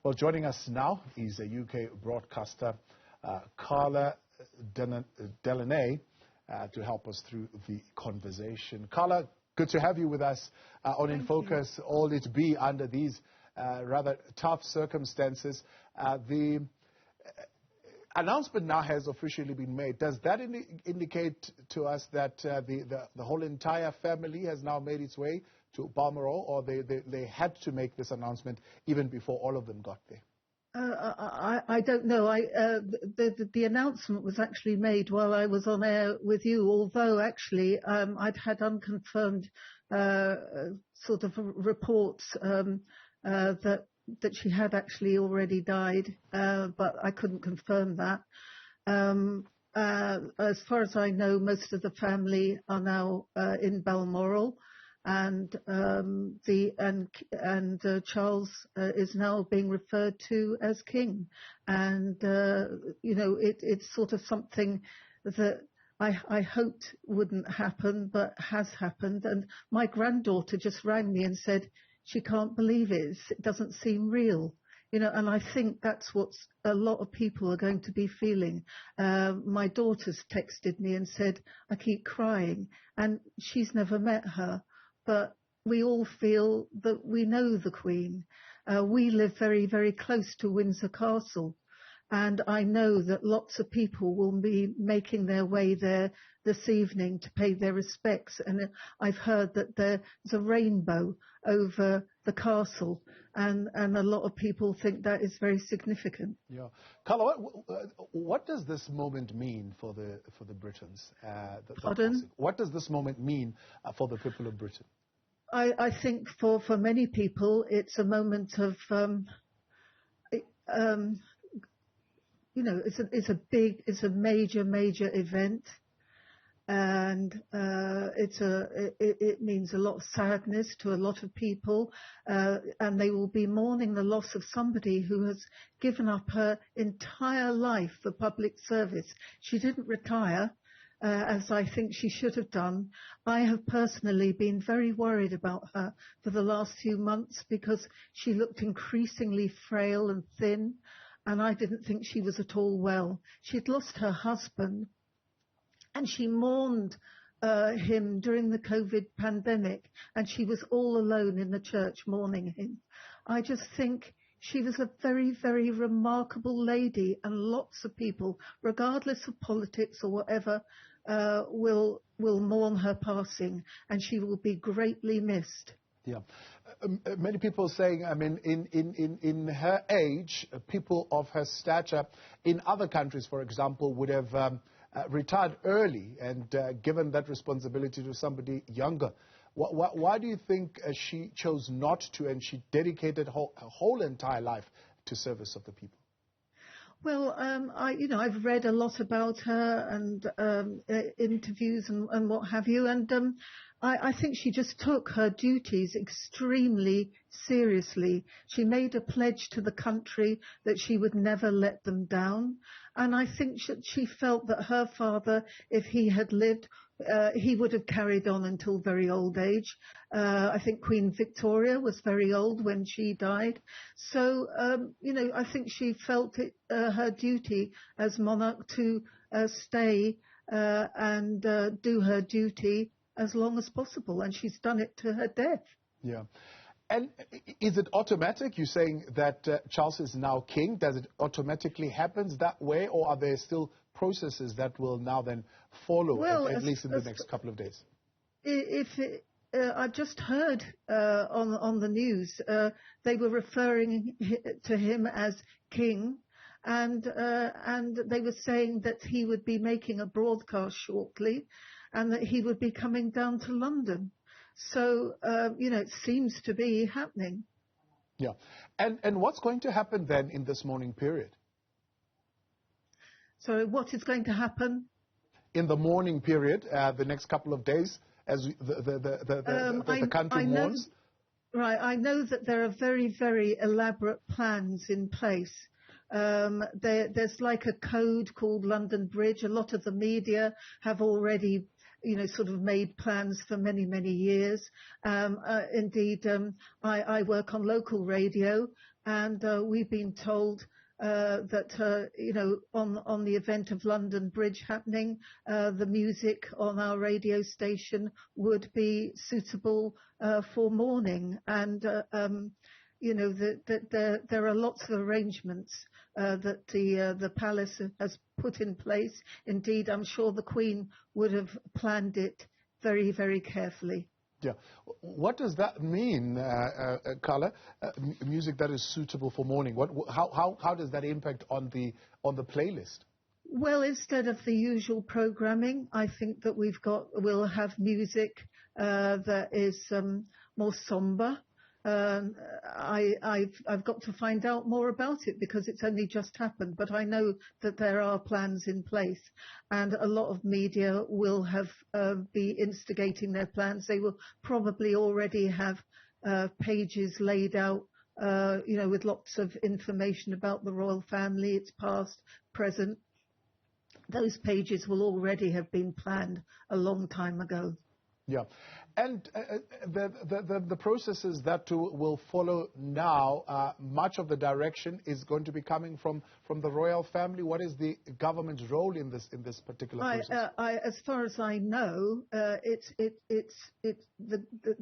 Well, joining us now is a UK broadcaster, Carla Delaney, to help us through the conversation. Carla, good to have you with us on In Focus, all it be under these rather tough circumstances. The announcement now has officially been made. Does that indicate to us that the whole entire family has now made its way to Balmoral, or they had to make this announcement even before all of them got there? I don't know. The announcement was actually made while I was on air with you, although actually I'd had unconfirmed sort of reports that she had actually already died, but I couldn't confirm that. As far as I know, most of the family are now in Balmoral, and Charles is now being referred to as King, and you know, it's sort of something that I hoped wouldn't happen, but has happened. And my granddaughter just rang me and said she can't believe it. It doesn't seem real. You know, and I think that's what a lot of people are going to be feeling. My daughter's texted me and said, I keep crying, and she's never met her. But we all feel that we know the Queen. We live very, very close to Windsor Castle. And I know that lots of people will be making their way there this evening to pay their respects. And I've heard that there's a rainbow over the castle, and a lot of people think that is very significant. Yeah, Carla, what does this moment mean for the Britons? Pardon? What does this moment mean for the people of Britain? I think for many people it's a moment of you know, it's a major event, and it means a lot of sadness to a lot of people, and they will be mourning the loss of somebody who has given up her entire life for public service. She didn't retire, as I think she should have done. I have personally been very worried about her for the last few months because she looked increasingly frail and thin, and I didn't think she was at all well. She'd lost her husband, and she mourned him during the COVID pandemic, and she was all alone in the church mourning him. I just think she was a very, very remarkable lady, and lots of people, regardless of politics or whatever, will mourn her passing, and she will be greatly missed. Yeah. Many people saying, I mean, in her age, people of her stature in other countries, for example, would have retired early and given that responsibility to somebody younger. Why do you think she chose not to, and she dedicated her whole entire life to service of the people? Well, I've read a lot about her and interviews and what have you, and I think she just took her duties extremely seriously. She made a pledge to the country that she would never let them down, and I think she felt that her father, if he had lived, he would have carried on until very old age. I think Queen Victoria was very old when she died. So, you know, I think she felt it her duty as monarch to stay and do her duty as long as possible. And she's done it to her death. Yeah. And is it automatic? You're saying that Charles is now king. Does it automatically happen that way, or are there still processes that will now then follow, at least in the next couple of days? I've just heard on the news they were referring to him as king, and they were saying that he would be making a broadcast shortly, and that he would be coming down to London. So, you know, it seems to be happening. Yeah. And what's going to happen then in this mourning period? So what is going to happen? In the mourning period, the next couple of days, as the country mourns? Right. I know that there are very, very elaborate plans in place. There's like a code called London Bridge. A lot of the media have already, you know, sort of made plans for many, many years. Indeed, I work on local radio, and we've been told that on the event of London Bridge happening, the music on our radio station would be suitable for mourning, and there are lots of arrangements that the palace has put in place. Indeed, I'm sure the Queen would have planned it very, very carefully. Yeah. What does that mean, Carla? Music that is suitable for mourning. How does that impact on the playlist? Well, instead of the usual programming, I think that we'll have music that is more somber. I've got to find out more about it because it's only just happened, but I know that there are plans in place, and a lot of media will have be instigating their plans. They will probably already have pages laid out, with lots of information about the royal family, its past, present. Those pages will already have been planned a long time ago. Yeah, and the processes that will follow now, much of the direction is going to be coming from the royal family. What is the government's role in this particular process? As far as I know, the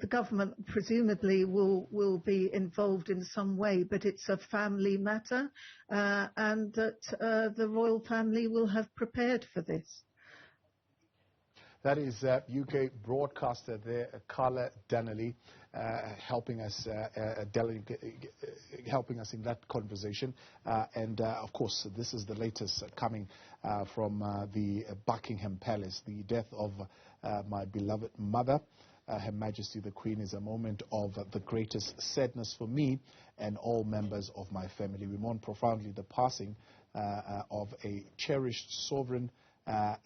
government presumably will be involved in some way, but it's a family matter, and that the royal family will have prepared for this. That is UK broadcaster there, Carla Delaney, helping us in that conversation. And of course, this is the latest coming from the Buckingham Palace. The death of my beloved mother, Her Majesty the Queen, is a moment of the greatest sadness for me and all members of my family. We mourn profoundly the passing of a cherished sovereign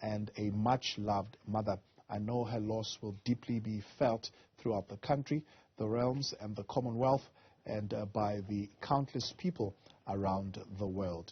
and a much-loved mother. I know her loss will deeply be felt throughout the country, the realms, and the Commonwealth, and by the countless people around the world.